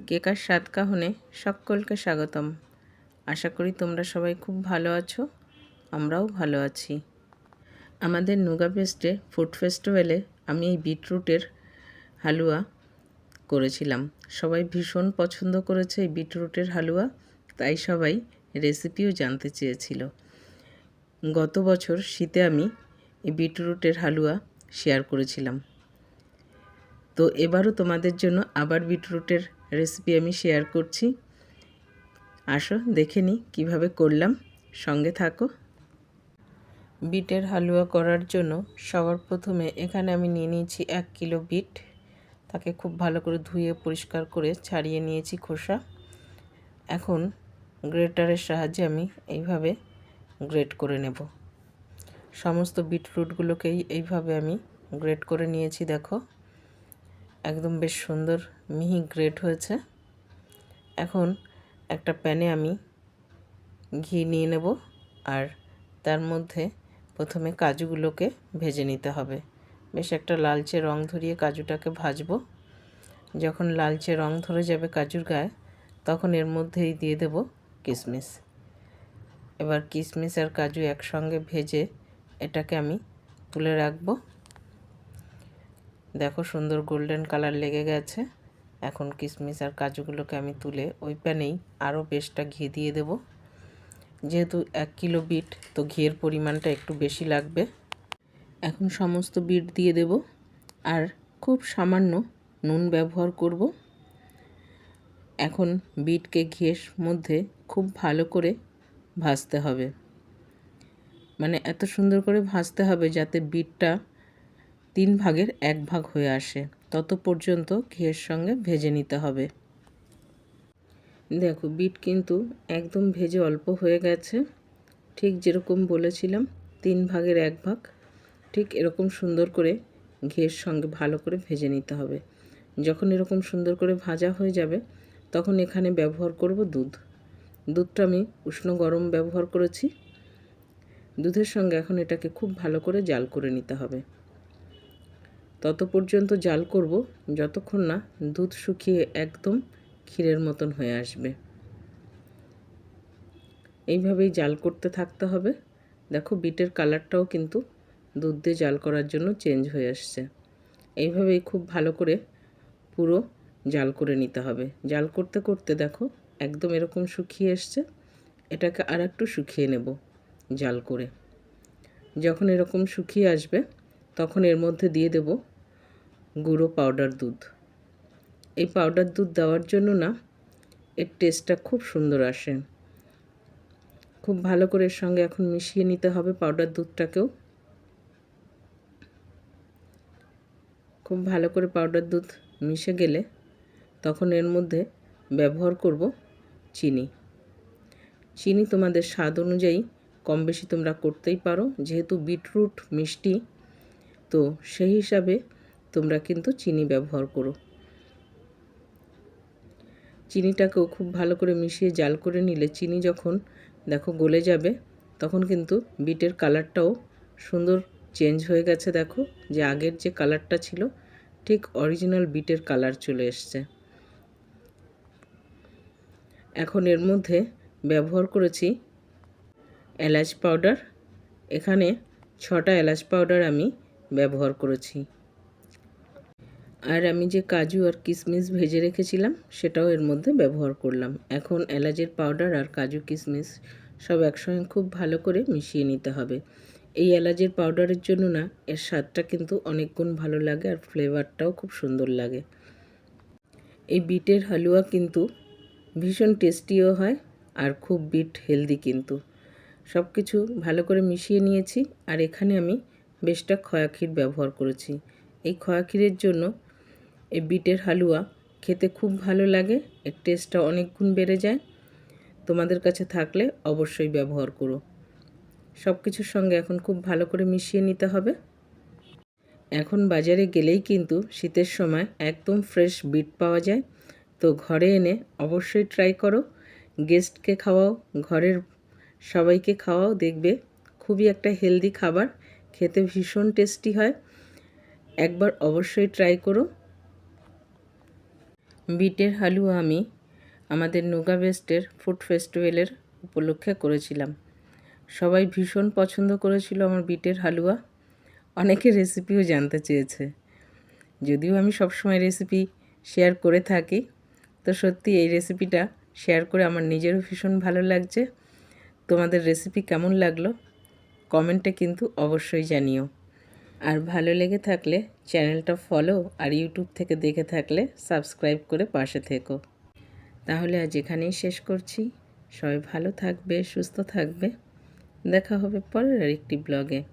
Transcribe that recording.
কেকার স্বাদ কাহনে সকলকে স্বাগতম। আশা করি তোমরা সবাই খুব ভালো আছো, আমরাও ভালো আছি। আমাদের নুগাপেস্টে ফুড ফেস্টিভ্যালে আমি এই বিটরুটের হালুয়া করেছিলাম। সবাই ভীষণ পছন্দ করেছে এই বিটরুটের হালুয়া, তাই সবাই রেসিপিও জানতে চেয়েছিল। গত বছর শীতে আমি এই বিটরুটের হালুয়া শেয়ার করেছিলাম, তো এবারও তোমাদের জন্য আবার বিটরুটের রেসিপি আমি শেয়ার করছি। আসো দেখে নিই কীভাবে করলাম, সঙ্গে থাকো। বিটের হালুয়া করার জন্য সবার প্রথমে এখানে আমি নিয়ে নিয়েছি 1 কিলো বিট। তাকে খুব ভালো করে ধুয়ে পরিষ্কার করে ছাড়িয়ে নিয়েছি খোসা। এখন গ্রেটারের সাহায্যে আমি এইভাবে গ্রেট করে নেব। সমস্ত বিটরুটগুলোকেই এইভাবে আমি গ্রেট করে নিয়েছি। দেখো একদম বেশ সুন্দর মিহি গ্রেট হয়েছে। এখন একটা প্যানে আমি ঘি নিয়ে নেব, আর তার মধ্যে প্রথমে কাজুগুলোকে ভেজে নিতে হবে। বেশ একটা লালচে রং ধরিয়ে কাজুটাকে ভাজবো। যখন লালচে রং ধরে যাবে কাজুর গায়ে, তখন এর মধ্যেই দিয়ে দেব কিশমিশ। এবার কিশমিশ আর কাজু একসঙ্গে ভেজে এটাকে আমি তুলে রাখবো। দেখো সুন্দর গোল্ডেন কালার লেগে গেছে। এখন কিশমিশ আর কাজুগুলোকে আমি তুলে ওই প্যানেই আরও বেশটা ঘি দিয়ে দেব। যেহেতু 1 কিলো বিট, তো ঘিয়ের পরিমাণটা একটু বেশি লাগবে। এখন সমস্ত বিট দিয়ে দেব, আর খুব সামান্য নুন ব্যবহার করব। এখন বিটকে ঘিয়ের মধ্যে খুব ভালো করে ভাজতে হবে, মানে এত সুন্দর করে ভাজতে হবে যাতে বিটটা 3 ভাগের 1 ভাগ হয়ে আসে, তত পর্যন্ত ঘিয়ের সঙ্গে ভেজে নিতে হবে। দেখো বিট কিন্তু একদম ভেজে অল্প হয়ে গেছে, ঠিক যেরকম বলেছিলাম 3 ভাগের 1 ভাগ, ঠিক এরকম সুন্দর করে ঘিয়ের সঙ্গে ভালো করে ভেজে নিতে হবে। যখন এরকম সুন্দর করে ভাজা হয়ে যাবে, তখন এখানে ব্যবহার করব দুধ। দুধটা আমি উষ্ণ গরম ব্যবহার করেছি। দুধের সঙ্গে এখন এটাকে খুব ভালো করে জাল করে নিতে হবে। তত পর্যন্ত জাল করব যতক্ষণ না দুধ শুকিয়ে একদম ক্ষীরের মতন হয়ে আসবে। এইভাবেই জাল করতে থাকতে হবে। দেখো বিটের কালারটাও কিন্তু দুধ দিয়ে জাল করার জন্য চেঞ্জ হয়ে আসছে। এইভাবেই খুব ভালো করে পুরো জাল করে নিতে হবে। জাল করতে করতে দেখো একদম এরকম শুকিয়ে এসছে। এটাকে আর একটু শুকিয়ে নেব জাল করে। যখন এরকম শুকিয়ে আসবে, তখন এর মধ্যে দিয়ে দেব গুঁড়ো পাউডার দুধ। এই পাউডার দুধ দেওয়ার জন্য না, এর টেস্টটা খুব সুন্দর আসে। খুব ভালো করে এর সঙ্গে এখন মিশিয়ে নিতে হবে পাউডার দুধটাকেও। খুব ভালো করে পাউডার দুধ মিশে গেলে তখন এর মধ্যে ব্যবহার করব চিনি। চিনি তোমাদের স্বাদ অনুযায়ী কম বেশি তোমরা করতেই পারো, যেহেতু বিটরুট মিষ্টি, তো সেই হিসাবে তোমরা কিন্তু চিনি ব্যবহার করো। চিনিটাকেও খুব ভালো করে মিশিয়ে জাল করে নিলে চিনি যখন দেখো গলে যাবে, তখন কিন্তু বিটের কালারটাও সুন্দর চেঞ্জ হয়ে গেছে। দেখো যে আগের যে কালারটা ছিল, ঠিক অরিজিনাল বিটের কালার চলে এসছে। এখন এর মধ্যে ব্যবহার করেছি এলাচ পাউডার। এখানে 6টা এলাচ পাউডার আমি ব্যবহার করেছি। আর আমি যে কাজু আর কিশমিশ ভেজে রেখেছিলাম, সেটাও এর মধ্যে ব্যবহার করলাম। এখন এলাচের পাউডার আর কাজু কিশমিশ সব একসঙ্গে খুব ভালো করে মিশিয়ে নিতে হবে। এই এলাচের পাউডারের জন্য না, এর স্বাদটা কিন্তু অনেক গুণ ভালো লাগে, আর ফ্লেভারটাও খুব সুন্দর লাগে। এই বিটের হালুয়া কিন্তু ভীষণ টেস্টিও হয়, আর খুব বিট হেলদি কিন্তু। সব কিছু ভালো করে মিশিয়ে নিয়েছি, আর এখানে আমি বেশটা খয়া ক্ষীর ব্যবহার করেছি। এই খয়া ক্ষীরের জন্য এই বিটের হালুয়া খেতে খুব ভালো লাগে, এর টেস্টটা অনেক গুণ বেড়ে যায়। তোমাদের কাছে থাকলে অবশ্যই ব্যবহার করো। সব কিছুর সঙ্গে এখন খুব ভালো করে মিশিয়ে নিতে হবে। এখন বাজারে গেলেই কিন্তু শীতের সময় একদম ফ্রেশ বিট পাওয়া যায়, তো ঘরে এনে অবশ্যই ট্রাই করো। গেস্টকে খাওয়াও, ঘরের সবাইকে খাওয়াও, দেখবে খুবই একটা হেলদি খাবার, খেতে ভীষণ টেস্টি হয়। একবার অবশ্যই ট্রাই করো। বিটের হালুয়া আমি আমাদের নুগা বেস্টের ফুড ফেস্টিভ্যালের উপলক্ষে করেছিলাম। সবাই ভীষণ পছন্দ করেছিল আমার বিটের হালুয়া। অনেকে রেসিপিও জানতে চেয়েছে। যদিও আমি সবসময় রেসিপি শেয়ার করে থাকি, তো সত্যি এই রেসিপিটা শেয়ার করে আমার নিজেরও ভীষণ ভালো লাগছে। তোমাদের রেসিপি কেমন লাগলো কমেন্টে কিন্তু অবশ্যই জানিও। আর ভালো লেগে থাকলে চ্যানেলটা ফলো আর ইউটিউব থেকে দেখে থাকলে সাবস্ক্রাইব করে পাশে থেকো। তাহলে আজ এখানেই শেষ করছি। সবাই ভালো থাকবে, সুস্থ থাকবে। দেখা হবে পরের আরেকটি ব্লগে।